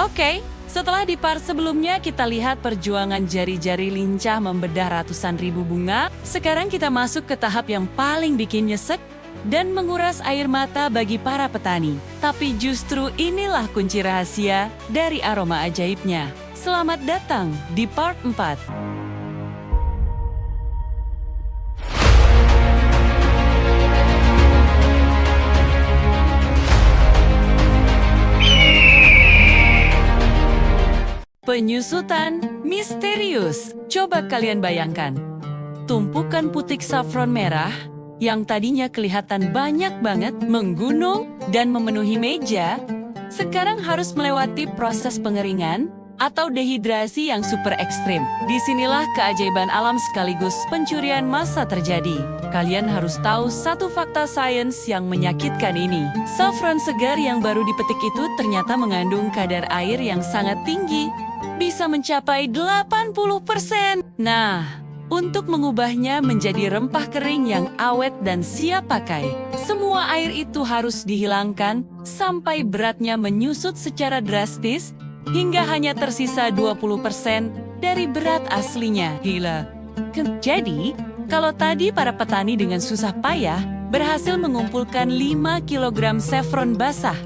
Oke, setelah di part sebelumnya kita lihat perjuangan jari-jari lincah membedah ratusan ribu bunga, sekarang kita masuk ke tahap yang paling bikin nyesek dan menguras air mata bagi para petani. Tapi justru inilah kunci rahasia dari aroma ajaibnya. Selamat datang di part 4. Penyusutan misterius. Coba kalian bayangkan, tumpukan putik saffron merah yang tadinya kelihatan banyak banget menggunung dan memenuhi meja, sekarang harus melewati proses pengeringan atau dehidrasi yang super ekstrim. Disinilah keajaiban alam sekaligus pencurian massa terjadi. Kalian harus tahu satu fakta sains yang menyakitkan ini. Saffron segar yang baru dipetik itu ternyata mengandung kadar air yang sangat tinggi, bisa mencapai 80%. Nah, untuk mengubahnya menjadi rempah kering yang awet dan siap pakai, semua air itu harus dihilangkan sampai beratnya menyusut secara drastis hingga hanya tersisa 20% dari berat aslinya. Gila. Jadi, kalau tadi para petani dengan susah payah berhasil mengumpulkan 5 kg saffron basah,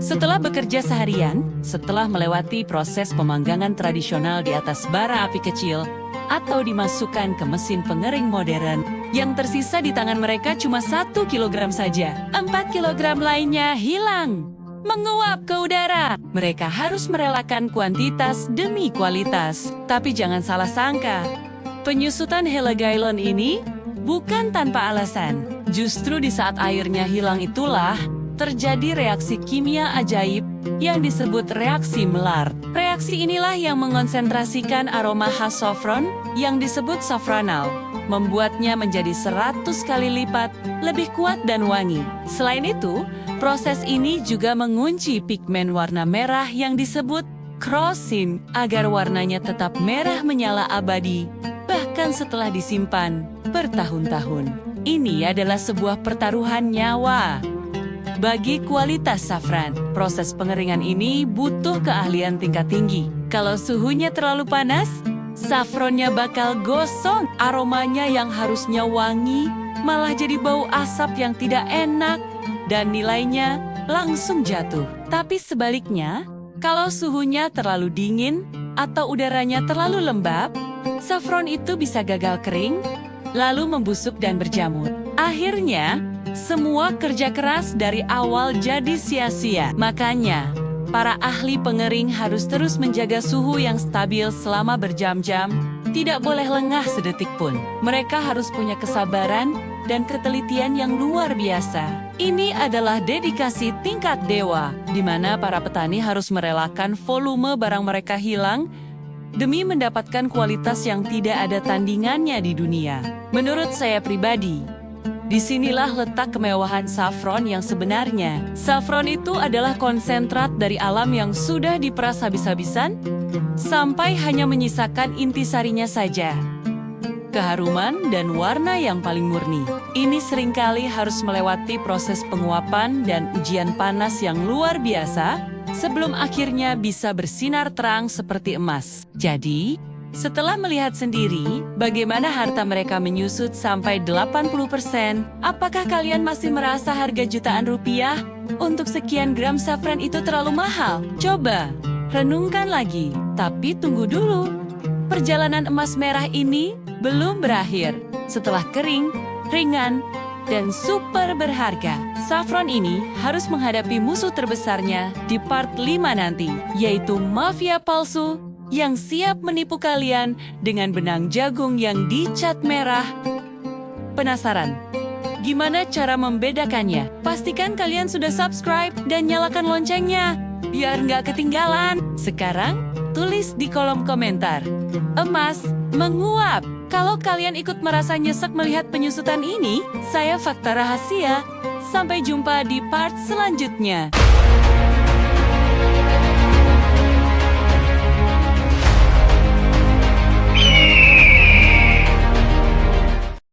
setelah bekerja seharian, setelah melewati proses pemanggangan tradisional di atas bara api kecil, atau dimasukkan ke mesin pengering modern, yang tersisa di tangan mereka cuma 1 kg saja. 4 kg lainnya hilang, menguap ke udara. Mereka harus merelakan kuantitas demi kualitas. Tapi jangan salah sangka, penyusutan Heligailon ini bukan tanpa alasan. Justru di saat airnya hilang itulah terjadi reaksi kimia ajaib yang disebut reaksi Maillard. Reaksi inilah yang mengonsentrasikan aroma khas saffron yang disebut saffronal, membuatnya menjadi 100 kali lipat lebih kuat dan wangi. Selain itu, proses ini juga mengunci pigmen warna merah yang disebut krosin agar warnanya tetap merah menyala abadi, bahkan setelah disimpan bertahun-tahun. Ini adalah sebuah pertaruhan nyawa bagi kualitas saffron. Proses pengeringan ini butuh keahlian tingkat tinggi. Kalau suhunya terlalu panas, saffronnya bakal gosong. Aromanya yang harusnya wangi malah jadi bau asap yang tidak enak dan nilainya langsung jatuh. Tapi sebaliknya, kalau suhunya terlalu dingin atau udaranya terlalu lembab, saffron itu bisa gagal kering, lalu membusuk dan berjamur. Akhirnya, semua kerja keras dari awal jadi sia-sia. Makanya, para ahli pengering harus terus menjaga suhu yang stabil selama berjam-jam, tidak boleh lengah sedetik pun. Mereka harus punya kesabaran dan ketelitian yang luar biasa. Ini adalah dedikasi tingkat dewa, di mana para petani harus merelakan volume barang mereka hilang demi mendapatkan kualitas yang tidak ada tandingannya di dunia. Menurut saya pribadi, disinilah letak kemewahan saffron yang sebenarnya. Saffron itu adalah konsentrat dari alam yang sudah diperas habis-habisan, sampai hanya menyisakan intisarinya saja. Keharuman dan warna yang paling murni. Ini seringkali harus melewati proses penguapan dan ujian panas yang luar biasa, sebelum akhirnya bisa bersinar terang seperti emas. Jadi, setelah melihat sendiri bagaimana harta mereka menyusut sampai 80%, apakah kalian masih merasa harga jutaan rupiah untuk sekian gram saffron itu terlalu mahal? Coba renungkan lagi, tapi tunggu dulu. Perjalanan emas merah ini belum berakhir. Setelah kering, ringan, dan super berharga, saffron ini harus menghadapi musuh terbesarnya di part 5 nanti, yaitu mafia palsu yang siap menipu kalian dengan benang jagung yang dicat merah. Penasaran? Gimana cara membedakannya? Pastikan kalian sudah subscribe dan nyalakan loncengnya, biar nggak ketinggalan. Sekarang, tulis di kolom komentar, emas menguap. Kalau kalian ikut merasa nyesek melihat penyusutan ini, saya Fakta Rahasia. Sampai jumpa di part selanjutnya.